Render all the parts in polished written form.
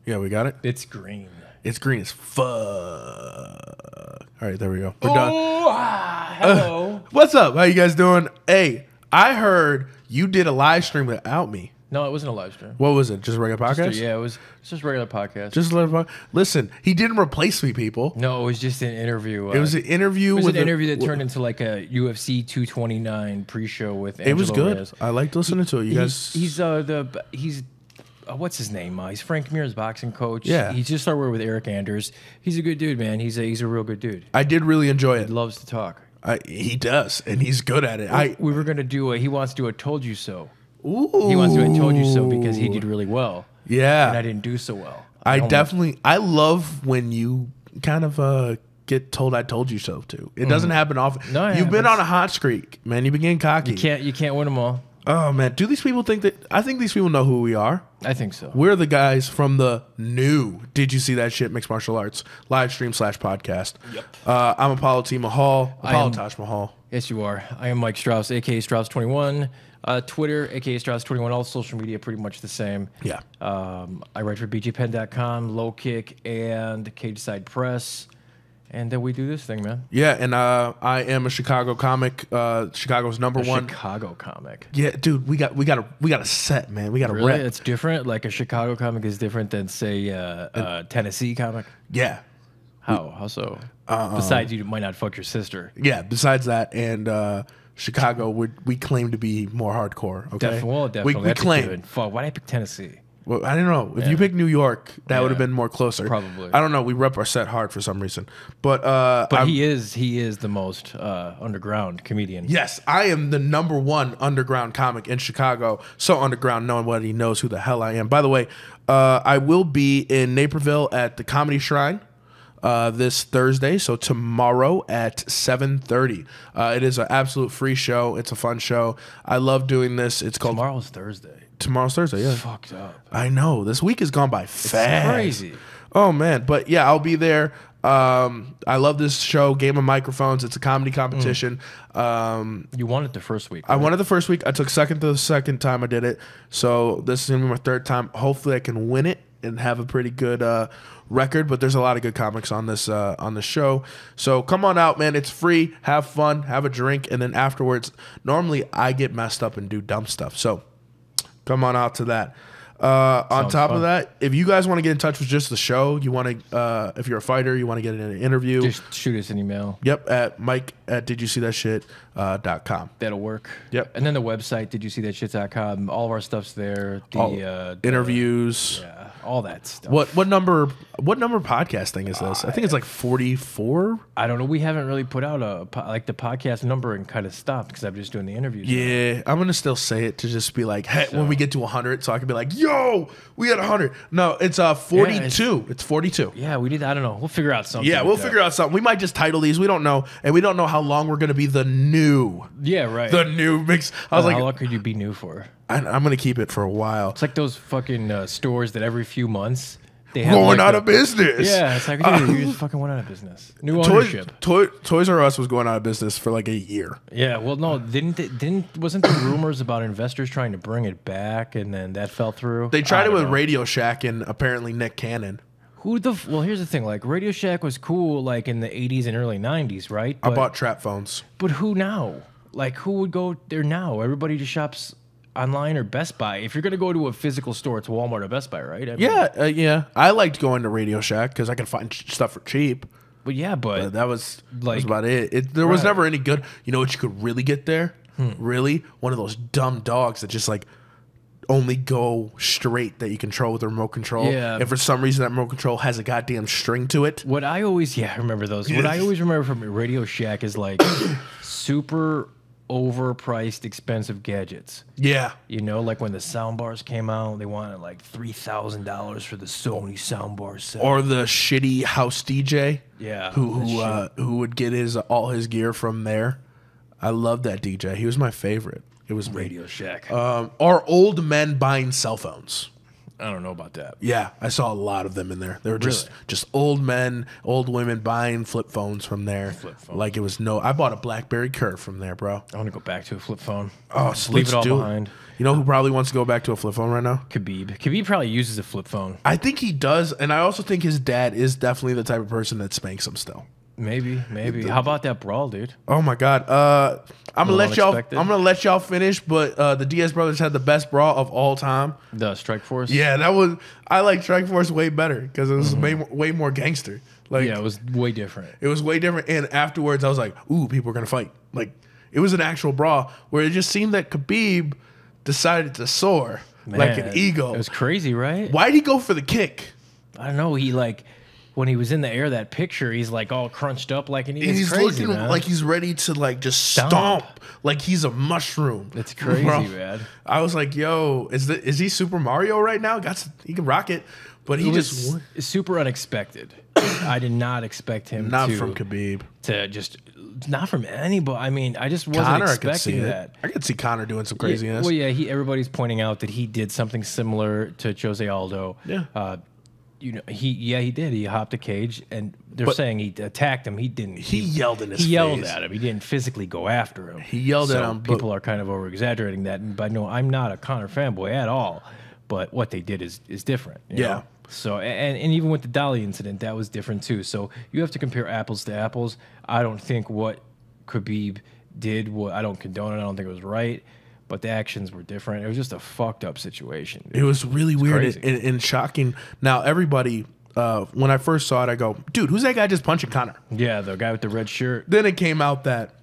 Yeah, we got it. It's green. It's green as fuck. All right, there we go. We're done. Hello. What's up? How you guys doing? Hey, I heard you did a live stream without me. No, it wasn't a live stream. What was it? Just a regular podcast? Yeah, it was just a regular podcast. Just a regular podcast. Listen, he didn't replace me, people. No, it was just an interview. It was an interview. It was an interview that turned into like a UFC 229 pre-show with Angelo It was good. Reyes. I liked listening to it. You guys. He's what's his name? He's Frank Mir's boxing coach. Yeah. He just started working with Eric Anders. He's a good dude, man. He's a real good dude. I did really enjoy it. He loves to talk. He does, and he's good at it. We were gonna do he wants to do a Told You So. Ooh. He wants to do a Told You So because he did really well. Yeah. And I didn't do so well. I love when you kind of get told I told you so too. It doesn't happen often. No, You've been on a hot streak, man. You've been getting cocky. You can't win them all. Oh man, do these people think that? I think these people know who we are. I think so. We're the guys from the new Did You See That Shit Mixed Martial Arts live stream / podcast. Yep. I'm Apollo T. Mahal. Apollo Taj Mahal. Yes, you are. I am Mike Strauss, aka Strauss21. Twitter, aka Strauss21. All social media pretty much the same. Yeah. I write for BGPen.com, Low Kick, and Cage Side Press. And then we do this thing, man. Yeah, and I am a Chicago comic. Chicago's number one. Chicago comic. Yeah, dude, we got a set, man. We got a Really? rep. It's different. Like a Chicago comic is different than say a Tennessee comic. Yeah. How so? Besides, you might not fuck your sister. Yeah. Besides that, and Chicago, we claim to be more hardcore. Okay. Definitely. We claim. Fuck. Why did I pick Tennessee? Well, I don't know. If you picked New York, that would have been more closer. Probably. I don't know. We rep our set hard for some reason. But he is the most underground comedian. Yes, I am the number one underground comic in Chicago. So underground, nobody knows who the hell I am. By the way, I will be in Naperville at the Comedy Shrine this Thursday. So tomorrow at 7:30. It is an absolute free show. It's a fun show. I love doing this. It's called Tomorrow's Thursday. Tomorrow's Thursday, yeah. Fucked up. I know. This week has gone by fast. It's crazy. Oh, man. But, yeah, I'll be there. I love this show, Game of Microphones. It's a comedy competition. You won it the first week. I won it the first week. I took second the second time I did it. So this is going to be my third time. Hopefully I can win it and have a pretty good record. But there's a lot of good comics on this show. So come on out, man. It's free. Have fun. Have a drink. And then afterwards, normally I get messed up and do dumb stuff. So come on out to that. On top of that, if you guys want to get in touch with just the show, you want to, if you're a fighter, you want to get in an interview, just shoot us an email. Yep, at mike@didyousee.shit.com. That'll work. Yep. And then the website, didyousee.shit.com. All of our stuff's there. The interviews. Yeah, all that stuff. What number podcast thing is this? I think it's like 44. I don't know. We haven't really put out the podcast number and kind of stopped because I'm just doing the interviews. Yeah, I'm gonna still say it to just be like, hey, when we get to 100, so I can be like, yo, we had 100. No, it's 42. It's 42. Yeah, we did. I don't know. We'll figure out something. Yeah, we'll figure out something. We might just title these. We don't know, and we don't know how long we're gonna be the new. Yeah, right. The new mix. I was like, how long could you be new for? I'm gonna keep it for a while. It's like those fucking stores that every few months they have going out of business. Yeah, it's like, dude, you just fucking went out of business. New ownership. Toys R Us was going out of business for like a year. Yeah, well, no, wasn't there rumors about investors trying to bring it back, and then that fell through? They tried it with Radio Shack and apparently Nick Cannon. Well, here's the thing. Like, Radio Shack was cool, like in the '80s and early '90s, right? I bought trap phones. But who now? Like, who would go there now? Everybody just shops online or Best Buy. If you're gonna go to a physical store, it's Walmart or Best Buy, right? I mean, yeah. I liked going to Radio Shack because I could find stuff for cheap. But but that was about it. There was never any good. You know what you could really get there? Really, one of those dumb dogs that just like only go straight that you control with a remote control. Yeah. And for some reason that remote control has a goddamn string to it. What I always remember those. What I always remember from Radio Shack is like super overpriced, expensive gadgets. Yeah. You know, like when the sound bars came out, they wanted like $3,000 for the Sony soundbar set. Or the shitty house DJ. Yeah. Who would get all his gear from there. I love that DJ. He was my favorite. It was Radio Shack. Or old men buying cell phones. I don't know about that. Yeah, I saw a lot of them in there. They were Really? just old men, old women buying flip phones from there. Flip phones. Like it was no. I bought a BlackBerry Curve from there, bro. I want to go back to a flip phone. Oh, Just leave it all do behind. You know who probably wants to go back to a flip phone right now? Khabib probably uses a flip phone. I think he does, and I also think his dad is definitely the type of person that spanks him still. Maybe. How about that brawl, dude? Oh my God! I'm gonna let y'all. Unexpected. I'm gonna let y'all finish, but the Diaz brothers had the best brawl of all time. The Strike Force. Yeah, that was. I like Strike Force way better because it was way more gangster. Like, Yeah, it was way different. it was way different. And afterwards, I was like, "Ooh, people are gonna fight!" Like, it was an actual brawl where it just seemed that Khabib decided to soar like an eagle. It was crazy, right? Why'd he go for the kick? I don't know. He like when he was in the air, that picture, he's like all crunched up, like and He's crazy, looking man. like he's ready to like just stomp like he's a mushroom. It's crazy, Bro. man. I was like, "Yo, is he Super Mario right now? He can rock it." But he It just was super unexpected. I did not expect him not from Khabib. to just not from anybody. I mean, I just wasn't Connor, I could see expecting it. that. I could see Connor doing some Yeah, craziness. well, yeah, everybody's pointing out that he did something similar to Jose Aldo. Yeah. You know, he did. He hopped a cage, and they're saying he attacked him. He didn't. He yelled in his He yelled face. at him. He didn't physically go after him. He yelled at him, but- People are kind of over exaggerating that, but no, I'm not a Connor fanboy at all. But what they did is different. you Yeah. know? So and even with the Dolly incident, that was different too. So you have to compare apples to apples. I don't think what Khabib did. I don't condone it. I don't think it was right. But the actions were different. It was just a fucked up situation. It was really weird crazy. and shocking. Now everybody, when I first saw it, I go, "Dude, who's that guy just punching Connor?" Yeah, the guy with the red shirt. Then it came out that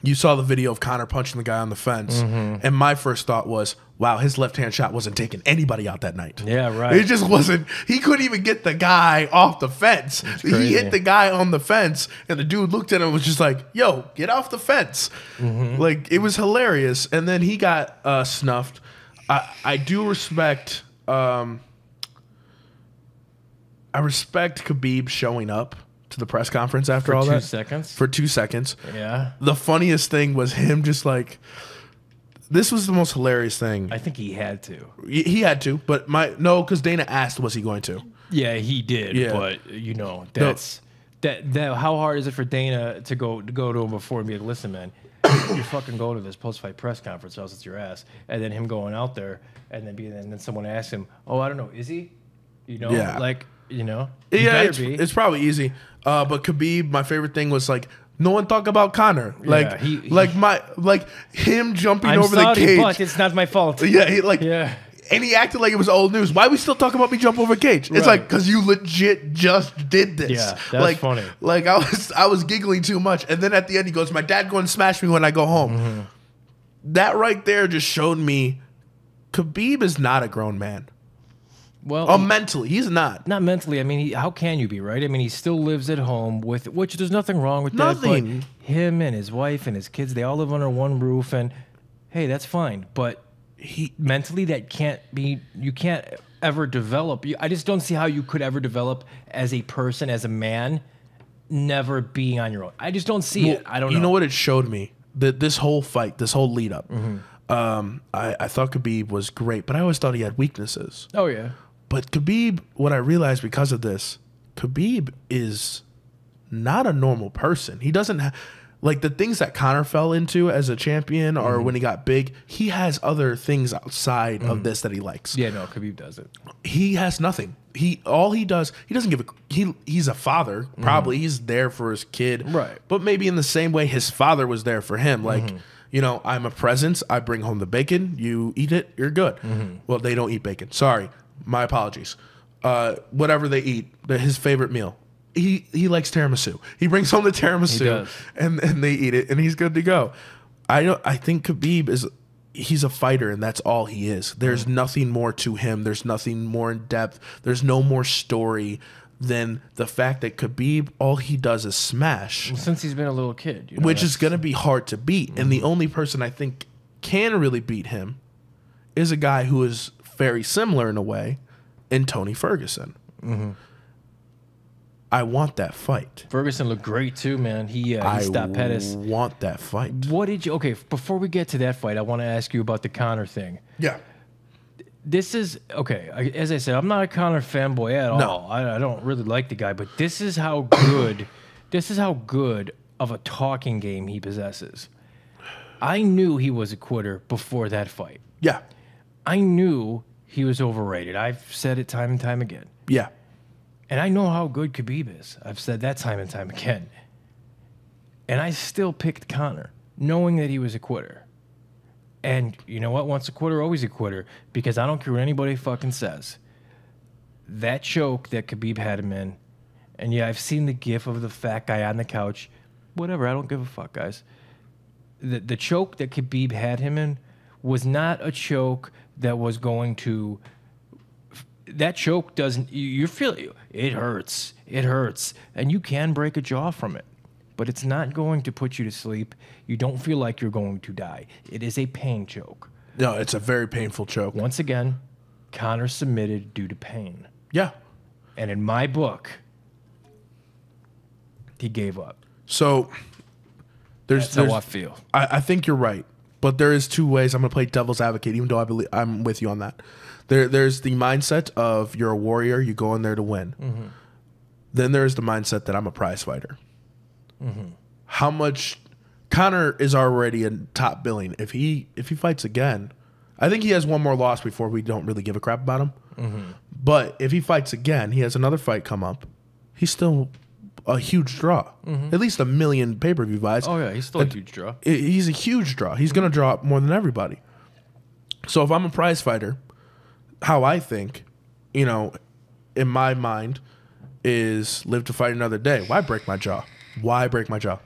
you saw the video of Connor punching the guy on the fence, and my first thought was, "Wow, his left hand shot wasn't taking anybody out that night." Yeah, right. It just wasn't. He couldn't even get the guy off the fence. He crazy. hit the guy on the fence, and the dude looked at him and was just like, "Yo, get off the fence!" Like, it was hilarious. And then he got snuffed. I do respect. I respect Khabib showing up to the press conference after For all 2 that seconds? For 2 seconds. Yeah. The funniest thing was him just like. This was the most hilarious thing. I think he had to. He had to, but because Dana asked, was he going to? Yeah, he did. Yeah. But you know, that's that. How hard is it for Dana to go to him before and be like, "Listen, man, you're fucking going to this post-fight press conference, or else it's your ass." And then him going out there, and then someone asks him, "Oh, I don't know, is he?" You know, Yeah. like you know, he Yeah, better be. it's probably easy. But Khabib, my favorite thing was like no one talk about Connor. Like him jumping I'm over sorry, the cage. but it's not my fault. Yeah, Yeah. and he acted like it was old news. Why are we still talking about me jump over a cage? It's Right. like because you legit just did this. Yeah, that's funny. Like I was giggling too much, and then at the end he goes, "My dad going to smash me when I go home." That right there just showed me Khabib is not a grown man. Well, Mentally, he's not. not mentally. I mean, how can you be, right? I mean, he still lives at home with, which there's nothing wrong with Nothing. that. But him and his wife and his kids, they all live under one roof, and hey, that's fine. But mentally, that can't be. You can't ever develop. I just don't see how you could ever develop as a person, as a man, never being on your own. I just don't see it. I don't know. You know what it showed me? That this whole fight, this whole lead up, I thought Khabib was great, but I always thought he had weaknesses. Oh yeah. But Khabib, what I realized because of this, Khabib is not a normal person. He doesn't have, like the things that Connor fell into as a champion or when he got big, he has other things outside of this that he likes. Yeah, no, Khabib does it. He has nothing. All he does, he doesn't give a, he's a father, probably. He's there for his kid. Right. But maybe in the same way his father was there for him. Like, you know, I'm a presence. I bring home the bacon. You eat it. You're good. Well, they don't eat bacon. Sorry. My apologies. Whatever they eat, his favorite meal. He likes tiramisu. He brings home the tiramisu and they eat it and he's good to go. I think Khabib he's a fighter and that's all he is. There's nothing more to him. There's nothing more in depth. There's no more story than the fact that Khabib, all he does is smash. Well, since he's been a little kid, you know, Which is going to be hard to beat. And the only person I think can really beat him is a guy who is very similar in a way in Tony Ferguson. I want that fight. Ferguson looked great too, man. He stopped Pettis. I want that fight. What did you? Okay, before we get to that fight, I want to ask you about the Connor thing. Yeah. this is okay. As I said, I'm not a Conor fanboy at No. all. I don't really like the guy, but this is how good, this is how good of a talking game he possesses. I knew he was a quitter before that fight. Yeah. I knew he was overrated. I've said it time and time again. Yeah. And I know how good Khabib is. I've said that time and time again. And I still picked Conor, knowing that he was a quitter. And you know what? Once a quitter, always a quitter. Because I don't care what anybody fucking says. That choke that Khabib had him in, and yeah, I've seen the gif of the fat guy on the couch. Whatever, I don't give a fuck, guys. The choke that Khabib had him in was not a choke that was going to... That choke doesn't... You feel... It hurts. It hurts. And you can break a jaw from it. But it's not going to put you to sleep. You don't feel like you're going to die. It is a pain choke. No, it's a very painful choke. Once again, Conor submitted due to pain. Yeah. And in my book, he gave up. So That's how I feel. I think you're right. But there is two ways. I'm going to play devil's advocate, even though I believe I'm with you on that. There's the mindset of you're a warrior, you go in there to win. Mm-hmm. Then there's the mindset that I'm a prize fighter. Mm-hmm. How much Conor is already in top billing. If he fights again, I think he has one more loss before we don't really give a crap about him. Mm-hmm. But if he fights again, he has another fight come up. He's still a huge draw. Mm-hmm. At least 1 million pay-per-view buys. Oh yeah, he's still a huge draw. He's a huge draw. He's going to draw more than everybody. So if I'm a prize fighter, how I think, in my mind, is live to fight another day. Why break my jaw? Why break my jaw?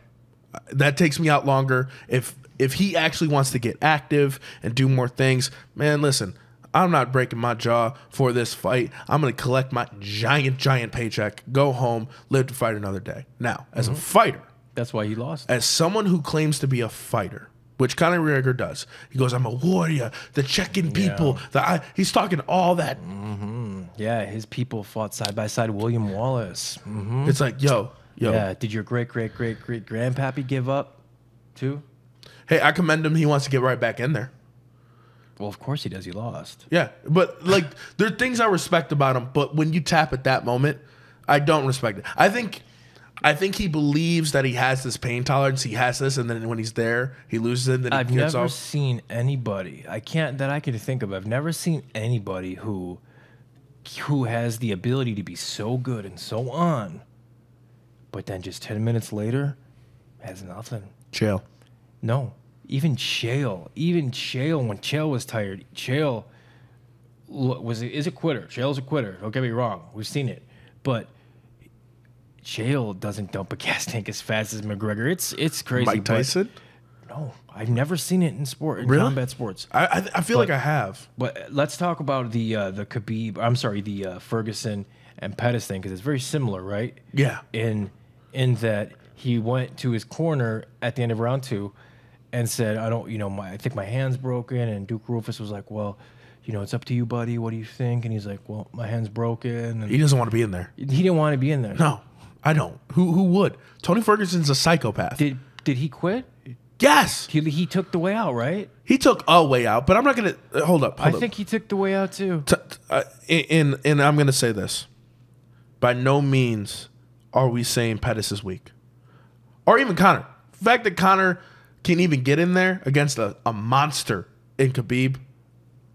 That takes me out longer. If he actually wants to get active and do more things, man, listen, I'm not breaking my jaw for this fight. I'm going to collect my giant paycheck, go home, live to fight another day. Now, as a fighter. That's why he lost. As someone who claims to be a fighter, which Conor McGregor does, he goes, I'm a warrior, the Chechen people. He's talking all that. Mm-hmm. Yeah, his people fought side by side William Wallace. Mm-hmm. It's like, yo. Yeah, did your great-great-great-great-grandpappy give up too? Hey, I commend him. He wants to get right back in there. Well, of course he does. He lost. Yeah, but there are things I respect about him, but when you tap at that moment, I don't respect it. I think he believes that he has this pain tolerance. He has this, and then when he's there, he loses it. Then I've never seen anybody. I can think of. I've never seen anybody who has the ability to be so good and so on, but then just 10 minutes later, has nothing. Chael. No. Even Chael, when Chael was tired, Chael is a quitter. Chael's a quitter. Don't get me wrong. We've seen it. But Chael doesn't dump a gas tank as fast as McGregor. It's crazy. Mike Tyson? No. I've never seen it in combat sports. I feel like I have. But let's talk about the Khabib, the Ferguson and Pettis thing, because it's very similar, right? Yeah. In that he went to his corner at the end of round 2 and said, I think my hand's broken. And Duke Rufus was like, well, it's up to you, buddy. What do you think? And he's like, well, my hand's broken. And he doesn't want to be in there. He didn't want to be in there. No, I don't. Who would? Tony Ferguson's a psychopath. Did he quit? Yes. He took the way out, right? He took a way out, but I'm not going to... Hold up. I think he took the way out, too. And I'm going to say this. By no means are we saying Pettis is weak. Or even Conor. The fact that Conor can even get in there against a monster in Khabib,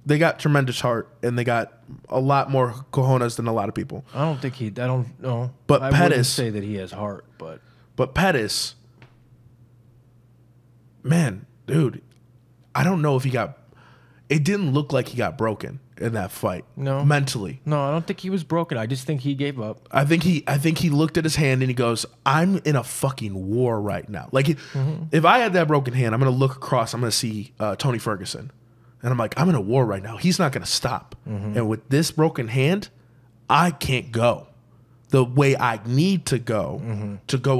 they got tremendous heart, and they got a lot more cojones than a lot of people. I don't know. But I Pettis... wouldn't say that he has heart, but... But Pettis... Man, dude, I don't know if he got... It didn't look like he got broken in that fight. No. Mentally. No, I don't think he was broken. I just think he gave up. I think he looked at his hand and he goes, I'm in a fucking war right now. Like, if I had that broken hand, I'm going to look across, I'm going to see Tony Ferguson. And I'm like, I'm in a war right now. He's not going to stop. And with this broken hand, I can't go the way I need to go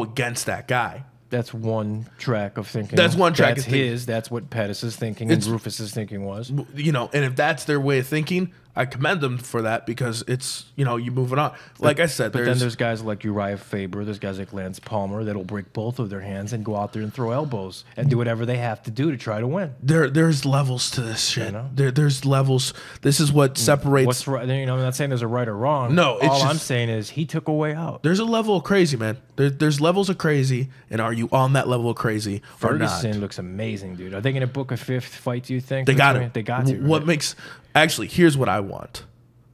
against that guy. That's one track of thinking. That's one track of thinking. That's what Pettis is thinking and Rufus's thinking was. And if that's their way of thinking, I commend them for that because it's, you moving on. Like I said, But then there's guys like Uriah Faber, there's guys like Lance Palmer that'll break both of their hands and go out there and throw elbows and do whatever they have to do to try to win. There's levels to this shit. There's levels. This is what separates. What's right? I'm not saying there's a right or wrong. No, it's I'm saying is he took a way out. There's a level of crazy, man. There's levels of crazy, and are you on that level of crazy or not? Ferguson looks amazing, dude. Are they going to book a 5th fight? Do you think they got it? They got to. What right? makes actually? Here's what I want.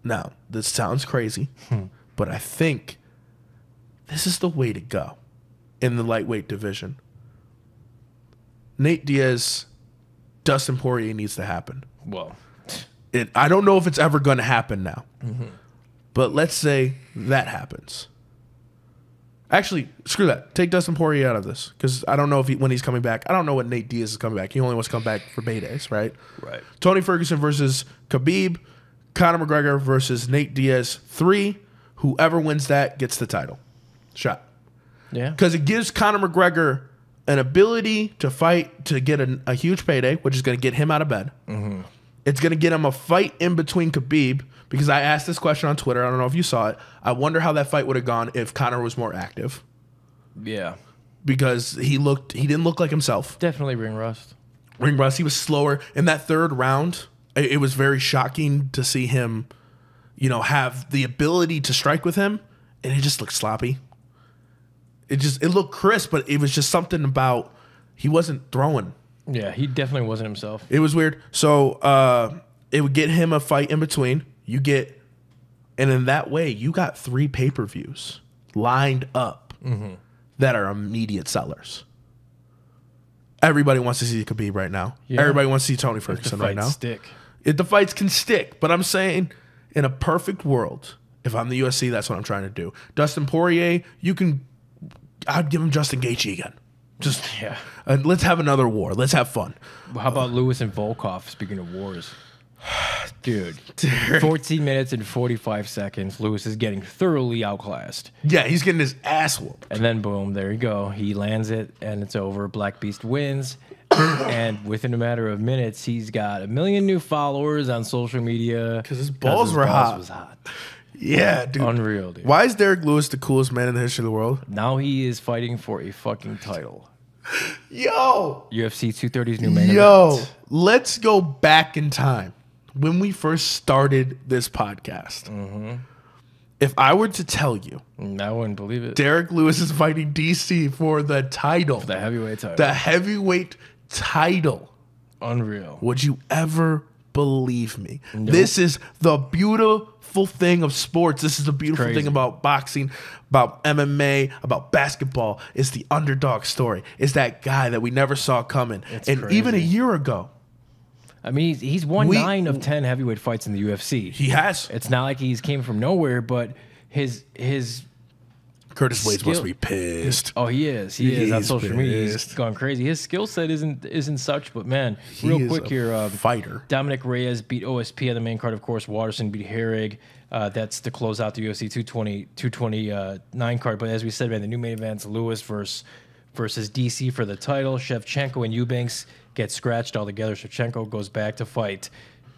Now, this sounds crazy, but I think this is the way to go in the lightweight division. Nate Diaz, Dustin Poirier needs to happen. Well, I don't know if it's ever going to happen now, but let's say that happens. Actually, screw that. Take Dustin Poirier out of this because I don't know when he's coming back. I don't know when Nate Diaz is coming back. He only wants to come back for Bay Days, right? Right. Tony Ferguson versus Khabib. Conor McGregor versus Nate Diaz 3. Whoever wins that gets the title shot. Yeah. Because it gives Conor McGregor an ability to fight to get a huge payday, which is going to get him out of bed. It's going to get him a fight in between Khabib. Because I asked this question on Twitter. I don't know if you saw it. I wonder how that fight would have gone if Conor was more active. Yeah. Because he didn't look like himself. Definitely ring rust. Ring rust. He was slower. In that third round, it was very shocking to see him, have the ability to strike with him, and it just looked sloppy. It looked crisp, but it was just something about he wasn't throwing. Yeah, he definitely wasn't himself. It was weird. So it would get him a fight in between. And in that way, you got 3 pay-per-views lined up that are immediate sellers. Everybody wants to see Khabib right now. Yeah. Everybody wants to see Tony Ferguson right now. If the fights can stick. But I'm saying, in a perfect world, if I'm the UFC, that's what I'm trying to do. Dustin Poirier, I'd give him Justin Gaethje again. Let's have another war. Let's have fun. How about Lewis and Volkov, speaking of wars? Dude, 14 minutes and 45 seconds. Lewis is getting thoroughly outclassed. Yeah, he's getting his ass whooped. And then, boom, there you go. He lands it, and it's over. Black Beast wins. And within a matter of minutes, he's got 1 million new followers on social media. Because his balls were hot. Was hot. Yeah, dude. Unreal, dude. Why is Derek Lewis the coolest man in the history of the world? Now he is fighting for a fucking title. Yo! UFC 230's new main event. Let's go back in time. When we first started this podcast, if I were to tell you, I wouldn't believe it. Derek Lewis is fighting DC for the title, the heavyweight title, the heavyweight title. Unreal. Would you ever believe me? Nope. This is the beautiful thing of sports. This is the beautiful thing about boxing, about MMA, about basketball. It's the underdog story. It's that guy that we never saw coming. And crazy. Even a year ago, I mean, he's won 9 of 10 heavyweight fights in the UFC. He has. It's not like he's came from nowhere, but his Curtis Blades must be pissed. He is. He is on social media. He's gone crazy. His skill set isn't such, but man, real quick here, fighter. Dominic Reyes beat OSP on the main card, of course. Waterson beat Herrig. That's to close out the UFC 229 card. But as we said, man, the new main event's Lewis versus DC for the title. Shevchenko and Eubanks get scratched all together. Shevchenko goes back to fight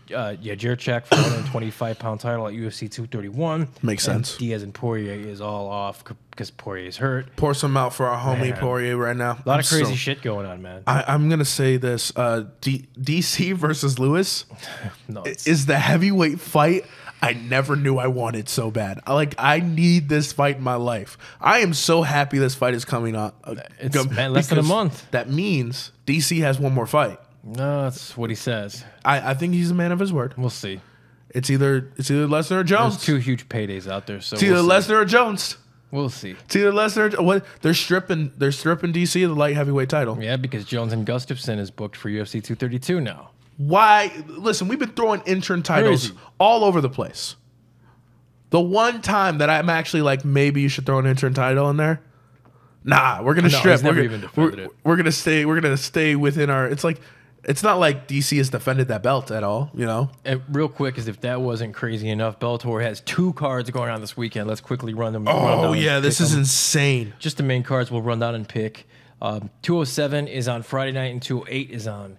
Jędrzejczyk for the 125-pound title at UFC 231. Makes sense. Diaz and Poirier is all off because Poirier's hurt. Pour some out for our homie Poirier right now. A lot of crazy shit going on, man. I'm going to say this. DC versus Lewis is the heavyweight fight I never knew I wanted so bad. I need this fight in my life. I am so happy this fight is coming up. It's less than a month. That means DC has one more fight. No, that's what he says. I think he's a man of his word. We'll see. It's either Lesnar or Jones. There's 2 huge paydays out there, so it's either Lesnar or Jones. We'll see. It's either Lesnar or what? They're stripping DC of the light heavyweight title. Yeah, because Jones and Gustafsson is booked for UFC 232 now. Why? Listen, we've been throwing intern titles all over the place. The one time that I'm actually like, maybe you should throw an intern title in there. Nah, we're gonna strip. We're gonna stay within our. It's not like DC has defended that belt at all, you know. And real quick, as if that wasn't crazy enough, Bellator has 2 cards going on this weekend. Let's quickly run them. Oh yeah, this is insane. Just the main cards we'll run down and pick. 207 is on Friday night, and 208 is on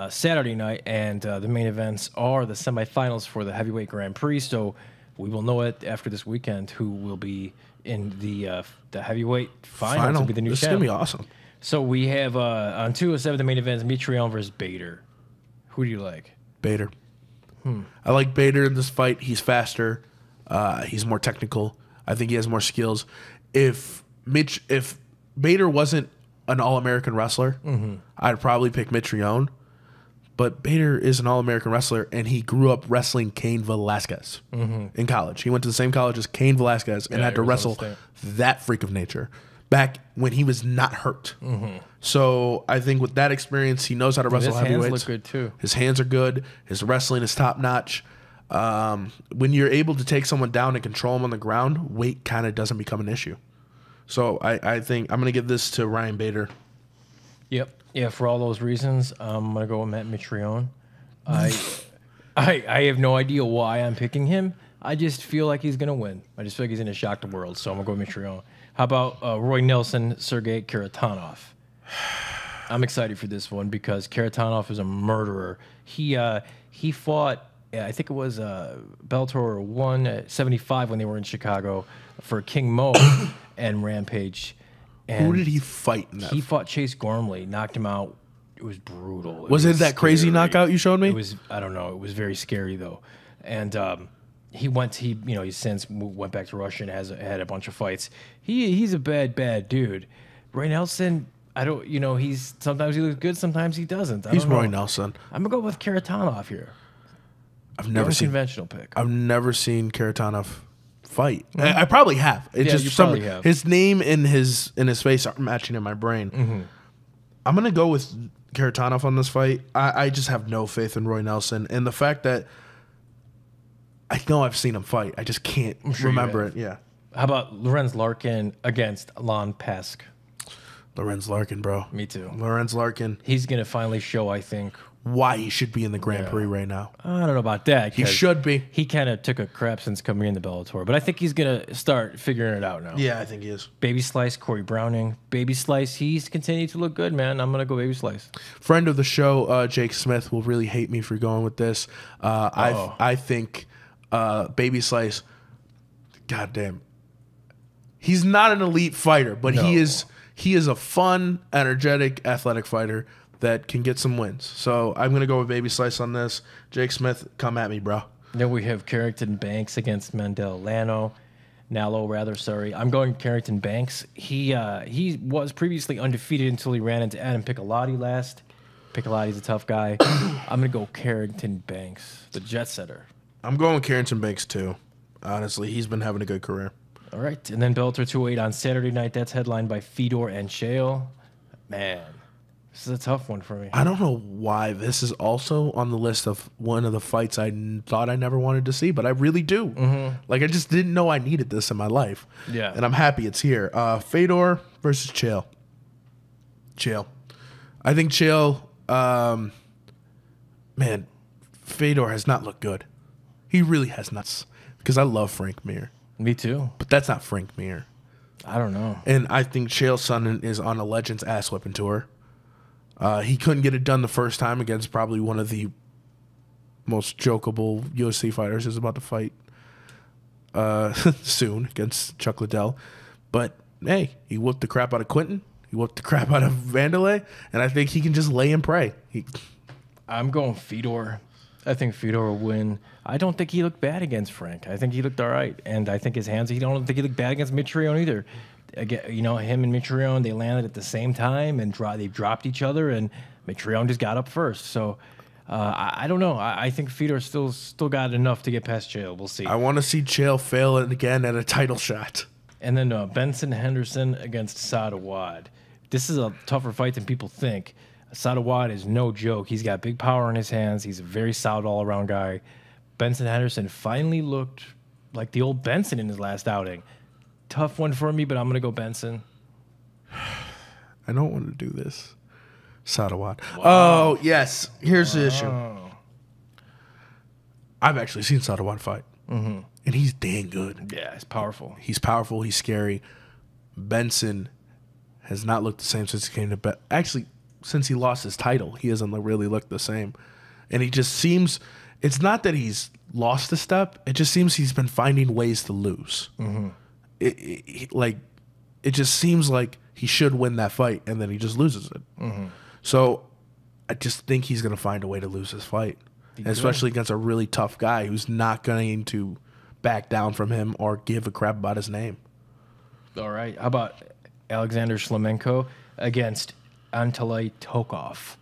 Saturday night, and the main events are the semifinals for the heavyweight Grand Prix. So we will know it after this weekend who will be in the heavyweight finals. Will be the new This is champ. gonna be awesome. So we have on 207 the main event is Mitrione versus Bader. Who do you like? Bader. I like Bader in this fight. He's faster. He's more technical. I think he has more skills. If Bader wasn't an All-American wrestler, I'd probably pick Mitrione. But Bader is an All-American wrestler, and he grew up wrestling Cain Velasquez in college. He went to the same college as Cain Velasquez and had to wrestle that freak of nature back when he was not hurt. So I think with that experience, he knows how to wrestle heavyweights. His hands look good too. His hands are good. His wrestling is top notch. When you're able to take someone down and control them on the ground, weight kind of doesn't become an issue. So I think I'm going to give this to Ryan Bader. Yep. Yeah, for all those reasons, I'm gonna go with Matt Mitrione. I have no idea why I'm picking him. I just feel like he's gonna win. I just feel like he's gonna shock the world. So I'm gonna go with Mitrione. How about Roy Nelson, Sergey Karatanov? I'm excited for this one because Karatanov is a murderer. He fought. I think it was Bellator 175 when they were in Chicago for King Mo and Rampage. And who did he fight in that? He fought Chase Gormley, knocked him out. It was brutal. Was it that crazy knockout you showed me? It was. I don't know. It was very scary though. And he since went back to Russia and had a bunch of fights. He's a bad dude. Roy Nelson, I don't. He's sometimes he looks good, sometimes he doesn't. He's Roy Nelson. I'm gonna go with Karatanov here. I've never seen conventional pick. I've never seen Karatanov fight. I probably have. You probably have. His name and his face aren't matching in my brain. I'm gonna go with Karatanov on this fight. I just have no faith in Roy Nelson, and the fact that I know I've seen him fight, I just can't remember it. Yeah. How about Lorenz Larkin against Lon Pesk? Lorenz Larkin, bro. Me too. Lorenz Larkin. He's gonna finally show, I think, why he should be in the Grand Prix right now. I don't know about that. He should be. He kind of took a crap since coming in the Bellator, but I think he's going to start figuring it out now. Yeah, I think he is. Baby Slice, Corey Browning. Baby Slice, he's continued to look good, man. I'm going to go Baby Slice. Friend of the show, Jake Smith, will really hate me for going with this. I think Baby Slice, goddamn, he's not an elite fighter, but he is a fun, energetic, athletic fighter that can get some wins. So I'm going to go with Baby Slice on this. Jake Smith, come at me, bro. Then we have Carrington Banks against Mandel Nallo, rather, sorry. I'm going Carrington Banks. He was previously undefeated until he ran into Adam Piccolotti last. Piccolotti's a tough guy. I'm going to go Carrington Banks, the jet setter. I'm going Carrington Banks, too. Honestly, he's been having a good career. All right. And then Bellator 208 on Saturday night. That's headlined by Fedor and Chael. Man. This is a tough one for me. I don't know why this is also on the list of one of the fights I thought I never wanted to see, but I really do. Like, I just didn't know I needed this in my life. Yeah. And I'm happy it's here. Fedor versus Chael. Chael. I think Chael, man, Fedor has not looked good. He really has not. Because I love Frank Mir. Me too. But that's not Frank Mir. I don't know. And I think Chael Sonnen is on a Legends ass whipping tour. He couldn't get it done the first time against probably one of the most jokeable UFC fighters who's about to fight soon against Chuck Liddell. But, hey, he whooped the crap out of Quinton. He whooped the crap out of Vanderlei. And I think he can just lay and pray. I'm going Fedor. I think Fedor will win. I don't think he looked bad against Frank. I think he looked all right. And I think his hands, I don't think he looked bad against Mitrione either. Again, him and Mitrione, they landed at the same time and they dropped each other, and Mitrione just got up first. So I don't know. I think Fedor still got enough to get past Chael. We'll see. I want to see Chael fail it again at a title shot. And then Benson Henderson against Sadawad. This is a tougher fight than people think. Sadawad is no joke. He's got big power in his hands. He's a very solid all-around guy. Benson Henderson finally looked like the old Benson in his last outing. Tough one for me, but I'm going to go Benson. I don't want to do this. Sadawad. Wow. Oh, yes. Here's the issue. I've actually seen Sadawad fight. And he's dang good. Yeah, he's powerful. He's powerful. He's scary. Benson has not looked the same since he came to Actually, since he lost his title, he hasn't really looked the same. And he just seems, it's not that he's lost a step. It just seems he's been finding ways to lose. It just seems like he should win that fight, and then he just loses it. So I just think he's going to find a way to lose this fight, especially against a really tough guy who's not going to back down from him or give a crap about his name. All right. How about Alexander Shlemenko against Antalay Tokov?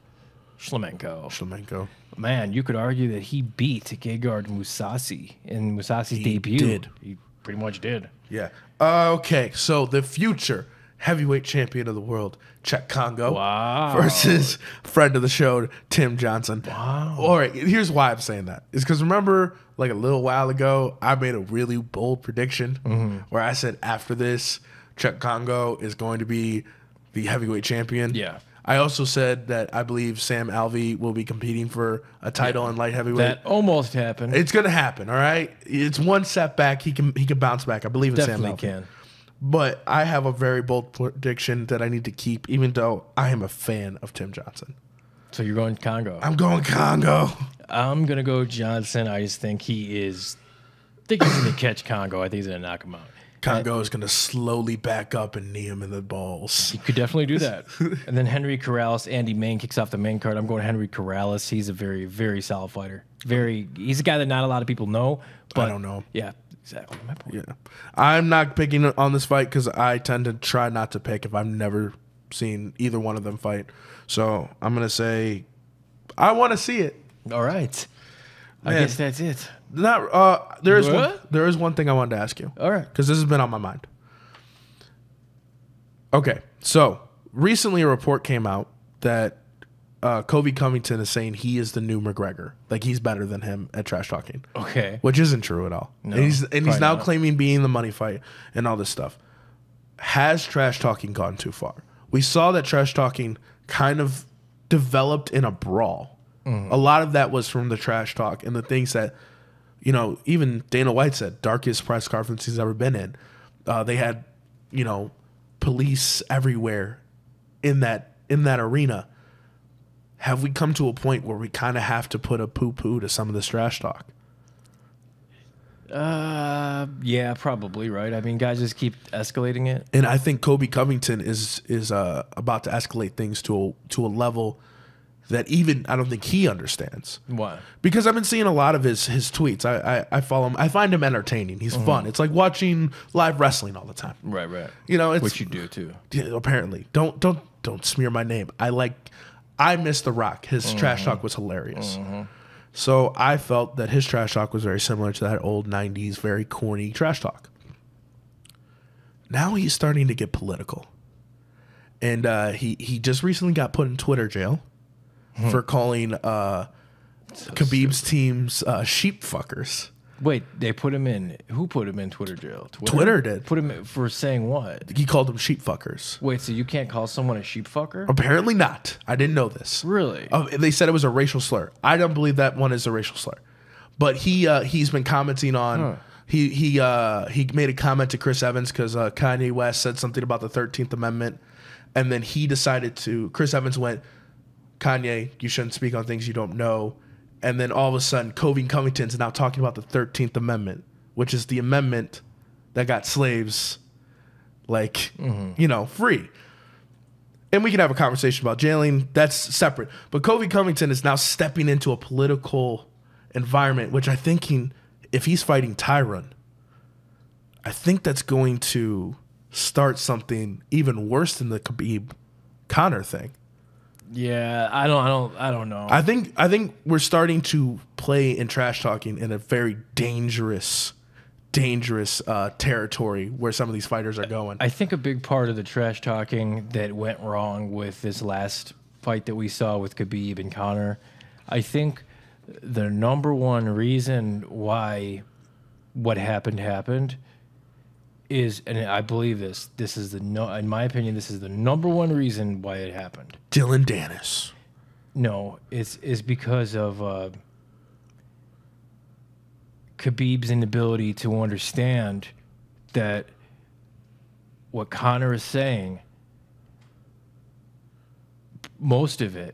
Shlemenko. Man, you could argue that he beat Gegard Mousasi in Mousasi's debut. He pretty much did. Yeah. Okay, so the future heavyweight champion of the world, Czech Congo, versus friend of the show, Tim Johnson. Wow. All right, here's why I'm saying that. Is because remember, like a little while ago, I made a really bold prediction where I said after this, Czech Congo is going to be the heavyweight champion. Yeah. I also said that I believe Sam Alvey will be competing for a title in light heavyweight. That almost happened. It's going to happen, all right? It's one setback. He can bounce back. I believe in Sam Alvey. Definitely can. But I have a very bold prediction that I need to keep, even though I am a fan of Tim Johnson. So you're going Congo. I'm going Congo. I'm going to go Johnson. I just think he's going to catch Congo. I think he's going to knock him out. Congo is going to slowly back up and knee him in the balls. He could definitely do that. And then Henry Corrales, Andy Main kicks off the main card. I'm going Henry Corrales. He's a very, very solid fighter. He's a guy that not a lot of people know. But I don't know. Yeah, exactly. My point. Yeah, I'm not picking on this fight because I tend to try not to pick if I've never seen either one of them fight. So I'm going to say I want to see it. All right. Man. I guess that's it. There is one thing I wanted to ask you. All right. Because this has been on my mind. Okay, so recently a report came out that Kobe Covington is saying he is the new McGregor. Like he's better than him at trash talking. Okay. Which isn't true at all. No, and he's now not. claiming being the money fight and all this stuff. Has trash talking gone too far? We saw that trash talking kind of developed in a brawl. A lot of that was from the trash talk and the things that, you know, even Dana White said, darkest press conference he's ever been in. They had, you know, police everywhere in that arena. Have we come to a point where we kind of have to put a poo-poo to some of this trash talk? Yeah, probably, right? I mean, guys just keep escalating it. And I think Kobe Covington is about to escalate things to a level that even I don't think he understands. Why? Because I've been seeing a lot of his tweets. I follow him. I find him entertaining. He's fun. It's like watching live wrestling all the time. Right. You know, it's Which you do too. Yeah, apparently. Don't smear my name. I miss The Rock. His trash talk was hilarious. So I felt that his trash talk was very similar to that old 90s, very corny trash talk. Now he's starting to get political. And he just recently got put in Twitter jail for calling Khabib's teams sheep fuckers. Wait, they put him in. Who put him in Twitter jail? Twitter did. Put him in for saying what? He called them sheep fuckers. Wait, so you can't call someone a sheep fucker? Apparently not. I didn't know this. Really? They said it was a racial slur. I don't believe that one is a racial slur. But he's been commenting on. He made a comment to Chris Evans because Kanye West said something about the 13th Amendment, and then he decided to. Chris Evans went, Kanye, you shouldn't speak on things you don't know. And then all of a sudden, Kobe Covington's now talking about the 13th Amendment, which is the amendment that got slaves, free. And we can have a conversation about jailing. That's separate. But Kobe Covington is now stepping into a political environment, which I think if he's fighting Tyron, I think that's going to start something even worse than the Khabib Conor thing. Yeah, I don't know. I think we're starting to play in trash talking in a very dangerous territory where some of these fighters are going. I think a big part of the trash talking that went wrong with this last fight that we saw with Khabib and Conor, I think the number one reason why what happened is, and I believe this is in my opinion, this is the number one reason why it happened. Dylan Dennis. No, it's because of Khabib's inability to understand that what Conor is saying most of it